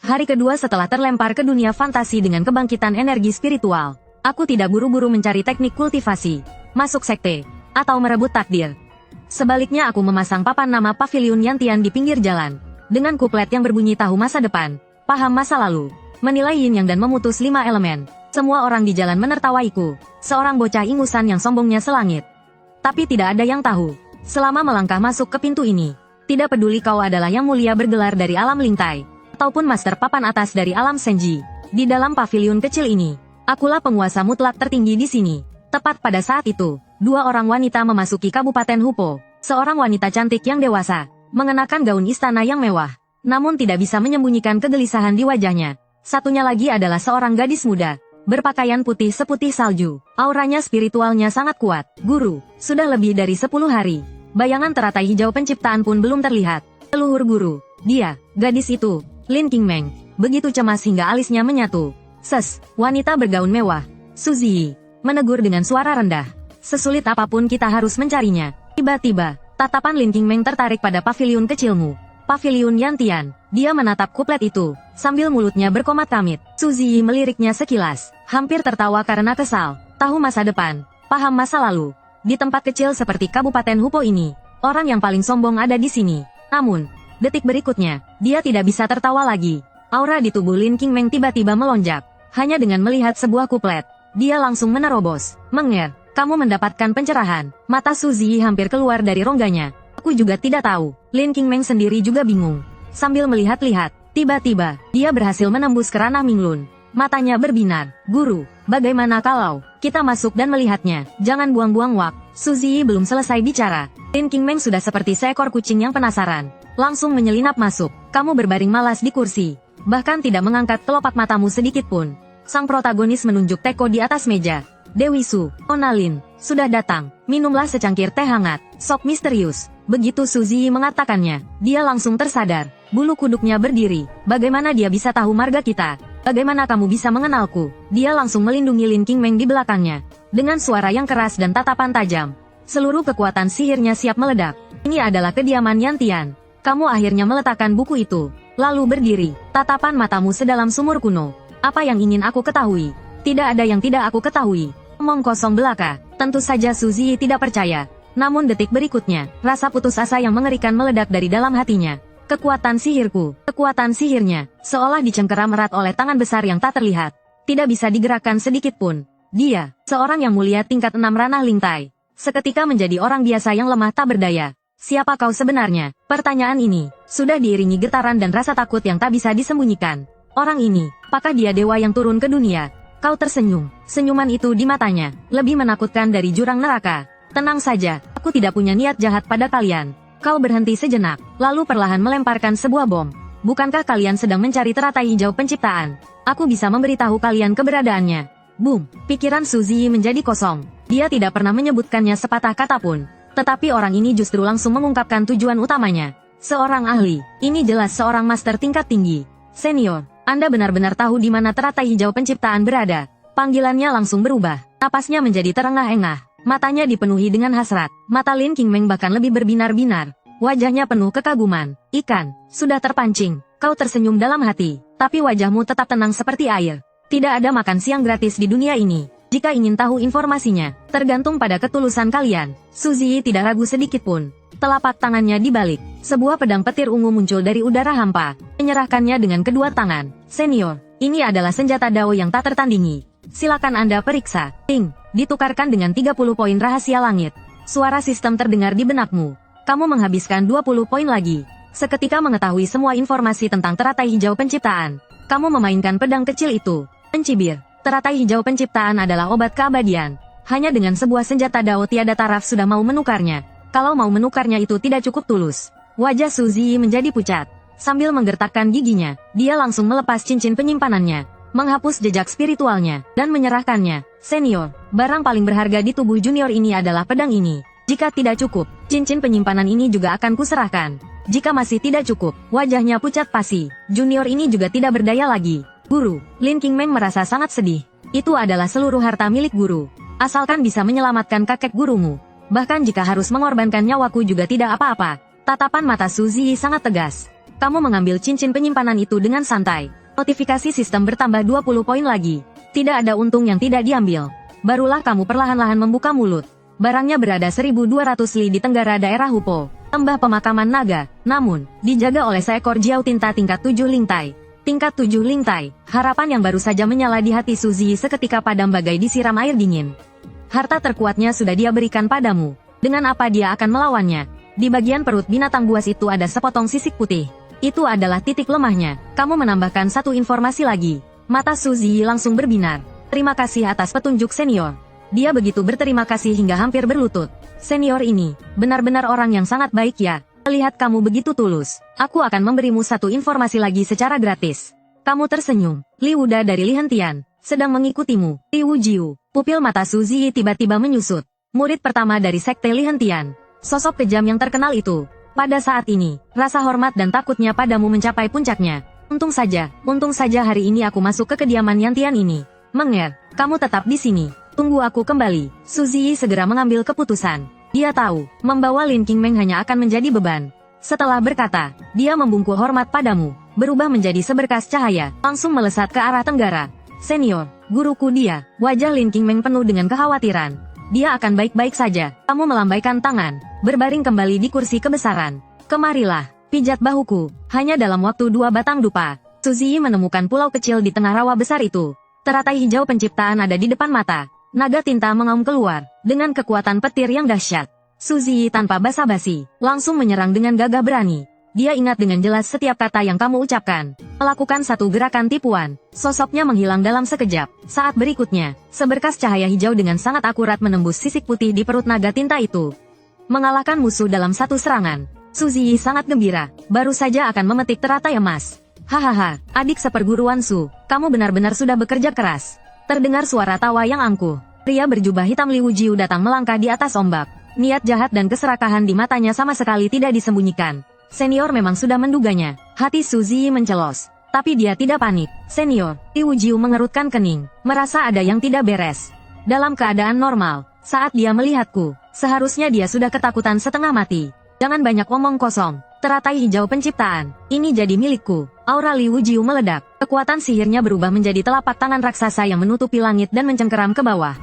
Hari kedua setelah terlempar ke dunia fantasi dengan kebangkitan energi spiritual. Aku tidak buru-buru mencari teknik kultivasi, masuk sekte, atau merebut takdir. Sebaliknya aku memasang papan nama Pavilion Yantian di pinggir jalan. Dengan kuplet yang berbunyi tahu masa depan, paham masa lalu, menilai yin yang dan memutus 5 elemen. Semua orang di jalan menertawaiku, seorang bocah ingusan yang sombongnya selangit. Tapi tidak ada yang tahu, selama melangkah masuk ke pintu ini, tidak peduli kau adalah yang mulia bergelar dari alam Lingtai, ataupun master papan atas dari alam Senji. Di dalam pavilion kecil ini, akulah penguasa mutlak tertinggi di sini. Tepat pada saat itu, 2 orang wanita memasuki Kabupaten Hupo. Seorang wanita cantik yang dewasa, mengenakan gaun istana yang mewah, namun tidak bisa menyembunyikan kegelisahan di wajahnya. Satunya lagi adalah seorang gadis muda, berpakaian putih seputih salju. Auranya spiritualnya sangat kuat. Guru, sudah lebih dari 10 hari. Bayangan teratai hijau penciptaan pun belum terlihat. Leluhur guru, dia, gadis itu, Lin Qingmeng, begitu cemas hingga alisnya menyatu. Wanita bergaun mewah, Suzy, menegur dengan suara rendah. Sesulit apapun kita harus mencarinya. Tiba-tiba, tatapan Lin Qingmeng tertarik pada pavilion kecilmu. Pavilion Yantian. Dia menatap kuplet itu, sambil mulutnya berkomat-kamit. Suzy meliriknya sekilas, hampir tertawa karena kesal. Tahu masa depan, paham masa lalu. Di tempat kecil seperti Kabupaten Hupo ini, orang yang paling sombong ada di sini. Namun, detik berikutnya, dia tidak bisa tertawa lagi. Aura di tubuh Lin Qingmeng tiba-tiba melonjak. Hanya dengan melihat sebuah kuplet, dia langsung menerobos. Menger, kamu mendapatkan pencerahan. Mata Suzy hampir keluar dari rongganya. Aku juga tidak tahu. Lin Qingmeng sendiri juga bingung. Sambil melihat-lihat, tiba-tiba, dia berhasil menembus ke ranah Minglun. Matanya berbinar. Guru, bagaimana kalau kita masuk dan melihatnya? Jangan buang-buang waktu. Suzy belum selesai bicara. Lin Qingmeng sudah seperti seekor kucing yang penasaran. Langsung menyelinap masuk. Kamu berbaring malas di kursi. Bahkan tidak mengangkat kelopak matamu sedikit pun. Sang protagonis menunjuk teko di atas meja. Dewi Su, Onalin, sudah datang. Minumlah secangkir teh hangat. Sok misterius. Begitu Suzy mengatakannya, dia langsung tersadar. Bulu kuduknya berdiri. Bagaimana dia bisa tahu marga kita? Bagaimana kamu bisa mengenalku? Dia langsung melindungi Lin Qingmeng di belakangnya. Dengan suara yang keras dan tatapan tajam. Seluruh kekuatan sihirnya siap meledak. Ini adalah kediaman Yantian. Kamu akhirnya meletakkan buku itu. Lalu berdiri. Tatapan matamu sedalam sumur kuno. Apa yang ingin aku ketahui? Tidak ada yang tidak aku ketahui. Omong kosong belaka. Tentu saja Suzy tidak percaya. Namun detik berikutnya, rasa putus asa yang mengerikan meledak dari dalam hatinya. Kekuatan sihirku, kekuatan sihirnya, seolah dicengkeram erat oleh tangan besar yang tak terlihat. Tidak bisa digerakkan sedikit pun. Dia, seorang yang mulia tingkat 6 ranah Lingtai. Seketika menjadi orang biasa yang lemah tak berdaya. Siapa kau sebenarnya? Pertanyaan ini, sudah diiringi getaran dan rasa takut yang tak bisa disembunyikan. Orang ini, apakah dia dewa yang turun ke dunia? Kau tersenyum. Senyuman itu di matanya, lebih menakutkan dari jurang neraka. Tenang saja, aku tidak punya niat jahat pada kalian. Kau berhenti sejenak, lalu perlahan melemparkan sebuah bom. Bukankah kalian sedang mencari teratai hijau penciptaan? Aku bisa memberitahu kalian keberadaannya. Boom, pikiran Suzy menjadi kosong. Dia tidak pernah menyebutkannya sepatah kata pun. Tetapi orang ini justru langsung mengungkapkan tujuan utamanya. Seorang ahli, ini jelas seorang master tingkat tinggi. Senior, Anda benar-benar tahu di mana teratai hijau penciptaan berada. Panggilannya langsung berubah. Napasnya menjadi terengah-engah. Matanya dipenuhi dengan hasrat. Mata Lin Qingmeng bahkan lebih berbinar-binar. Wajahnya penuh kekaguman. Ikan, sudah terpancing. Kau tersenyum dalam hati. Tapi wajahmu tetap tenang seperti air. Tidak ada makan siang gratis di dunia ini. Jika ingin tahu informasinya, tergantung pada ketulusan kalian. Suzy tidak ragu sedikit pun. Telapak tangannya dibalik. Sebuah pedang petir ungu muncul dari udara hampa. Menyerahkannya dengan kedua tangan. Senior, ini adalah senjata Dao yang tak tertandingi. Silakan Anda periksa. Ting, ditukarkan dengan 30 poin rahasia langit. Suara sistem terdengar di benakmu. Kamu menghabiskan 20 poin lagi. Seketika mengetahui semua informasi tentang teratai hijau penciptaan. Kamu memainkan pedang kecil itu. Mencibir. Teratai hijau penciptaan adalah obat keabadian. Hanya dengan sebuah senjata Dao tiada taraf sudah mau menukarnya. Kalau mau menukarnya itu tidak cukup tulus. Wajah Suzy menjadi pucat. Sambil menggertakkan giginya, dia langsung melepas cincin penyimpanannya, menghapus jejak spiritualnya, dan menyerahkannya. Senior, barang paling berharga di tubuh junior ini adalah pedang ini. Jika tidak cukup, cincin penyimpanan ini juga akan kuserahkan. Jika masih tidak cukup, wajahnya pucat pasi. Junior ini juga tidak berdaya lagi. Guru, Lin Qingmeng merasa sangat sedih. Itu adalah seluruh harta milik guru. Asalkan bisa menyelamatkan kakek gurumu. Bahkan jika harus mengorbankan nyawaku juga tidak apa-apa. Tatapan mata Suzy sangat tegas. Kamu mengambil cincin penyimpanan itu dengan santai. Notifikasi sistem bertambah 20 poin lagi. Tidak ada untung yang tidak diambil. Barulah kamu perlahan-lahan membuka mulut. Barangnya berada 1200 li di tenggara daerah Hupo, lembah pemakaman naga, namun, dijaga oleh seekor jiao tinta tingkat 7 Lingtai. Tingkat 7 Lingtai, harapan yang baru saja menyala di hati Suzy seketika padam bagai disiram air dingin. Harta terkuatnya sudah dia berikan padamu. Dengan apa dia akan melawannya? Di bagian perut binatang buas itu ada sepotong sisik putih. Itu adalah titik lemahnya. Kamu menambahkan satu informasi lagi. Mata Suzy langsung berbinar. Terima kasih atas petunjuk senior. Dia begitu berterima kasih hingga hampir berlutut. Senior ini, benar-benar orang yang sangat baik ya. Lihat kamu begitu tulus. Aku akan memberimu satu informasi lagi secara gratis. Kamu tersenyum. Li Wuda dari Li Hentian sedang mengikutimu. Li Wujiu. Pupil mata Suzy tiba-tiba menyusut. Murid pertama dari sekte Li Hentian. Sosok kejam yang terkenal itu. Pada saat ini, rasa hormat dan takutnya padamu mencapai puncaknya. Untung saja hari ini aku masuk ke kediaman Yantian ini. Menger, kamu tetap di sini. Tunggu aku kembali. Suzy segera mengambil keputusan. Dia tahu, membawa Lin Qingmeng hanya akan menjadi beban. Setelah berkata, dia membungkuk hormat padamu, berubah menjadi seberkas cahaya, langsung melesat ke arah tenggara. Senior, guruku dia. Wajah Lin Qingmeng penuh dengan kekhawatiran. Dia akan baik-baik saja. Kamu melambaikan tangan, berbaring kembali di kursi kebesaran. Kemarilah, pijat bahuku. Hanya dalam waktu 2 batang dupa, Suzy menemukan pulau kecil di tengah rawa besar itu. Teratai hijau penciptaan ada di depan mata. Naga tinta mengaum keluar, dengan kekuatan petir yang dahsyat. Suzy tanpa basa-basi, langsung menyerang dengan gagah berani. Dia ingat dengan jelas setiap kata yang kamu ucapkan. Melakukan satu gerakan tipuan, sosoknya menghilang dalam sekejap. Saat berikutnya, seberkas cahaya hijau dengan sangat akurat menembus sisik putih di perut naga tinta itu. Mengalahkan musuh dalam satu serangan. Suzy sangat gembira, baru saja akan memetik teratai emas. Hahaha, adik seperguruan Su, kamu benar-benar sudah bekerja keras. Terdengar suara tawa yang angkuh. Pria berjubah hitam Li Wujiu datang melangkah di atas ombak. Niat jahat dan keserakahan di matanya sama sekali tidak disembunyikan. Senior memang sudah menduganya. Hati Suzy mencelos. Tapi dia tidak panik. Senior, Li Wujiu mengerutkan kening, merasa ada yang tidak beres. Dalam keadaan normal, saat dia melihatku, seharusnya dia sudah ketakutan setengah mati. Jangan banyak omong kosong. Teratai hijau penciptaan, ini jadi milikku. Aura Li Wujiu meledak. Kekuatan sihirnya berubah menjadi telapak tangan raksasa yang menutupi langit dan mencengkeram ke bawah.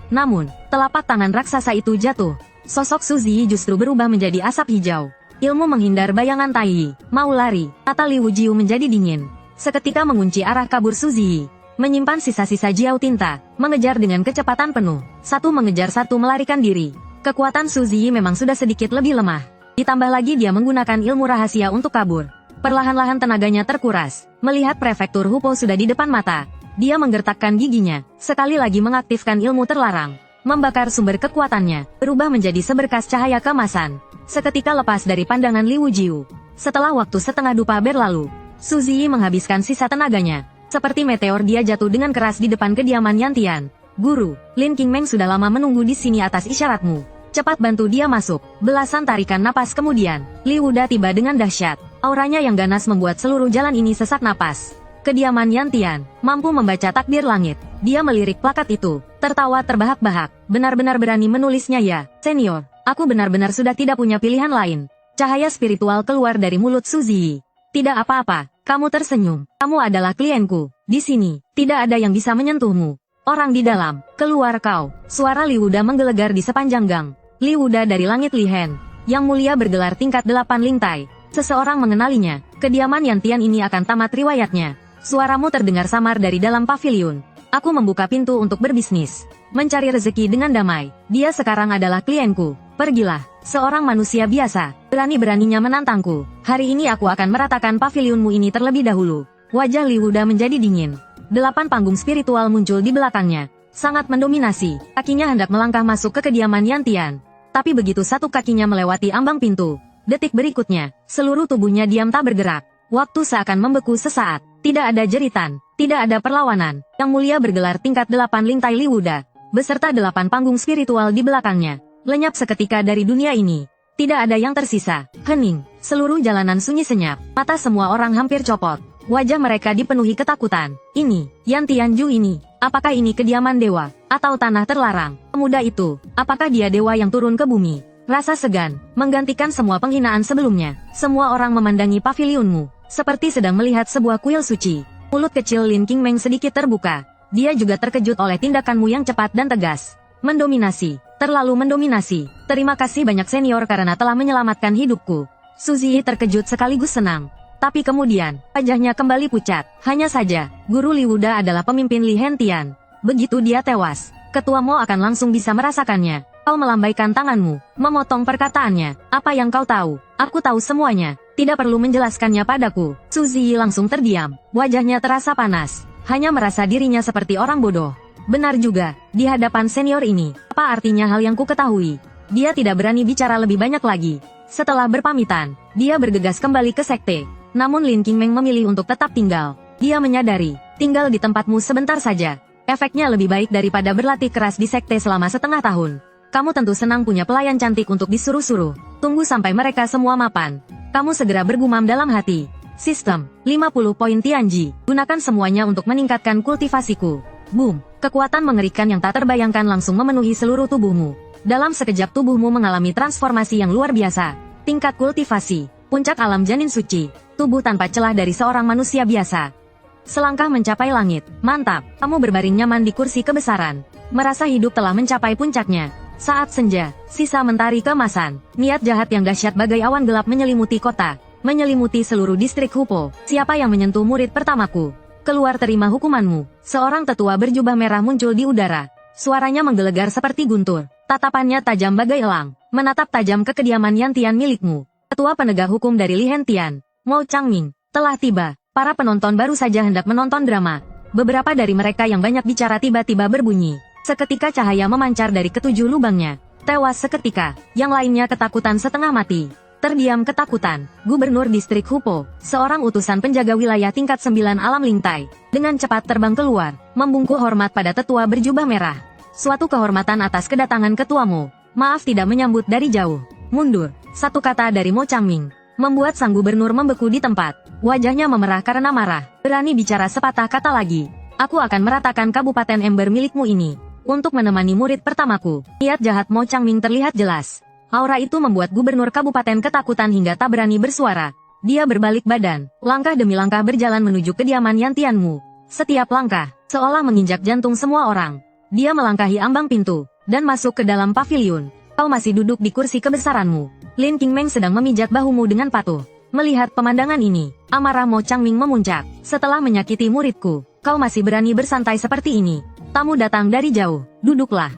Namun, telapak tangan raksasa itu jatuh. Sosok Suzy justru berubah menjadi asap hijau. Ilmu menghindar bayangan Tai. Mau lari, mata Li Wujiu menjadi dingin. Seketika mengunci arah kabur Suzy. Menyimpan sisa-sisa jiao tinta, mengejar dengan kecepatan penuh. Satu mengejar satu melarikan diri. Kekuatan Suzy memang sudah sedikit lebih lemah. Ditambah lagi dia menggunakan ilmu rahasia untuk kabur. Perlahan-lahan tenaganya terkuras. Melihat prefektur Hupo sudah di depan mata, dia menggertakkan giginya, sekali lagi mengaktifkan ilmu terlarang. Membakar sumber kekuatannya, berubah menjadi seberkas cahaya keemasan. Seketika lepas dari pandangan Li Wujiu. Setelah waktu setengah dupa berlalu, Suzy menghabiskan sisa tenaganya. Seperti meteor dia jatuh dengan keras di depan kediaman Yantian. Guru, Lin Qingmeng sudah lama menunggu di sini atas isyaratmu. Cepat bantu dia masuk. Belasan tarikan napas kemudian, Li Wuda tiba dengan dahsyat. Auranya yang ganas membuat seluruh jalan ini sesak napas. Kediaman Yantian, mampu membaca takdir langit. Dia melirik plakat itu, tertawa terbahak-bahak. Benar-benar berani menulisnya ya, senior. Aku benar-benar sudah tidak punya pilihan lain. Cahaya spiritual keluar dari mulut Suzy. Tidak apa-apa, kamu tersenyum. Kamu adalah klienku. Di sini, tidak ada yang bisa menyentuhmu. Orang di dalam, keluar kau. Suara Li Wuda menggelegar di sepanjang gang. Li Wuda dari langit Lihen, yang mulia bergelar tingkat 8 Lingtai. Seseorang mengenalinya. Kediaman Yantian ini akan tamat riwayatnya. Suaramu terdengar samar dari dalam paviliun. Aku membuka pintu untuk berbisnis. Mencari rezeki dengan damai. Dia sekarang adalah klienku. Pergilah, seorang manusia biasa. Berani-beraninya menantangku. Hari ini aku akan meratakan pavilionmu ini terlebih dahulu. Wajah Li Wuda menjadi dingin. 8 panggung spiritual muncul di belakangnya. Sangat mendominasi. Kakinya hendak melangkah masuk ke kediaman Yantian. Tapi begitu satu kakinya melewati ambang pintu, detik berikutnya, seluruh tubuhnya diam tak bergerak. Waktu seakan membeku sesaat. Tidak ada jeritan, tidak ada perlawanan. Yang mulia bergelar tingkat 8 Lingtai Li Wuda, beserta 8 panggung spiritual di belakangnya. Lenyap seketika dari dunia ini. Tidak ada yang tersisa. Hening. Seluruh jalanan sunyi senyap. Mata semua orang hampir copot. Wajah mereka dipenuhi ketakutan. Ini, Yantian Ju ini. Apakah ini kediaman dewa? Atau tanah terlarang? Pemuda itu, apakah dia dewa yang turun ke bumi? Rasa segan, menggantikan semua penghinaan sebelumnya. Semua orang memandangi pavilionmu, seperti sedang melihat sebuah kuil suci. Mulut kecil Lin Qingmeng sedikit terbuka. Dia juga terkejut oleh tindakanmu yang cepat dan tegas. Mendominasi. Terlalu mendominasi. Terima kasih banyak senior karena telah menyelamatkan hidupku. Su Ziyi terkejut sekaligus senang. Tapi kemudian, wajahnya kembali pucat. Hanya saja, Guru Li Wuda adalah pemimpin Li Hentian. Begitu dia tewas, Ketua Mo akan langsung bisa merasakannya. Kau melambaikan tanganmu, memotong perkataannya. Apa yang kau tahu? Aku tahu semuanya. Tidak perlu menjelaskannya padaku. Su Ziyi langsung terdiam. Wajahnya terasa panas. Hanya merasa dirinya seperti orang bodoh. Benar juga, di hadapan senior ini, apa artinya hal yang ku ketahui? Dia tidak berani bicara lebih banyak lagi. Setelah berpamitan, dia bergegas kembali ke sekte. Namun Lin Qingmeng memilih untuk tetap tinggal. Dia menyadari, tinggal di tempatmu sebentar saja. Efeknya lebih baik daripada berlatih keras di sekte selama setengah tahun. Kamu tentu senang punya pelayan cantik untuk disuruh-suruh. Tunggu sampai mereka semua mapan. Kamu segera bergumam dalam hati. Sistem, 50 poin Tianji. Gunakan semuanya untuk meningkatkan kultivasiku. Boom, kekuatan mengerikan yang tak terbayangkan langsung memenuhi seluruh tubuhmu. Dalam sekejap tubuhmu mengalami transformasi yang luar biasa. Tingkat kultivasi, puncak alam janin suci. Tubuh tanpa celah dari seorang manusia biasa. Selangkah mencapai langit. Mantap, kamu berbaring nyaman di kursi kebesaran. Merasa hidup telah mencapai puncaknya. Saat senja, sisa mentari keemasan. Niat jahat yang dahsyat bagai awan gelap menyelimuti kota. Menyelimuti seluruh distrik Hupo. Siapa yang menyentuh murid pertamaku? Keluar terima hukumanmu. Seorang tetua berjubah merah muncul di udara. Suaranya menggelegar seperti guntur. Tatapannya tajam bagai elang. Menatap tajam ke kediaman Yantian milikmu. Ketua penegak hukum dari Li Hentian, Mo Changming, telah tiba. Para penonton baru saja hendak menonton drama. Beberapa dari mereka yang banyak bicara tiba-tiba berbunyi. Seketika cahaya memancar dari ketujuh lubangnya. Tewas seketika. Yang lainnya ketakutan setengah mati. Terdiam ketakutan. Gubernur distrik Hupo, seorang utusan penjaga wilayah tingkat 9 alam Lingtai, dengan cepat terbang keluar, membungkuk hormat pada tetua berjubah merah. Suatu kehormatan atas kedatangan ketuamu. Maaf tidak menyambut dari jauh. Mundur. Satu kata dari Mo Changming membuat sang gubernur membeku di tempat. Wajahnya memerah karena marah. Berani bicara sepatah kata lagi. Aku akan meratakan kabupaten ember milikmu ini. Untuk menemani murid pertamaku. Niat jahat Mo Changming terlihat jelas. Aura itu membuat gubernur kabupaten ketakutan hingga tak berani bersuara. Dia berbalik badan. Langkah demi langkah berjalan menuju kediaman Yantianmu. Setiap langkah, seolah menginjak jantung semua orang. Dia melangkahi ambang pintu. Dan masuk ke dalam paviliun. Kau masih duduk di kursi kebesaranmu. Lin Qingmeng sedang memijat bahumu dengan patuh. Melihat pemandangan ini, amarah Mo Changming memuncak. Setelah menyakiti muridku, kau masih berani bersantai seperti ini. Tamu datang dari jauh. Duduklah.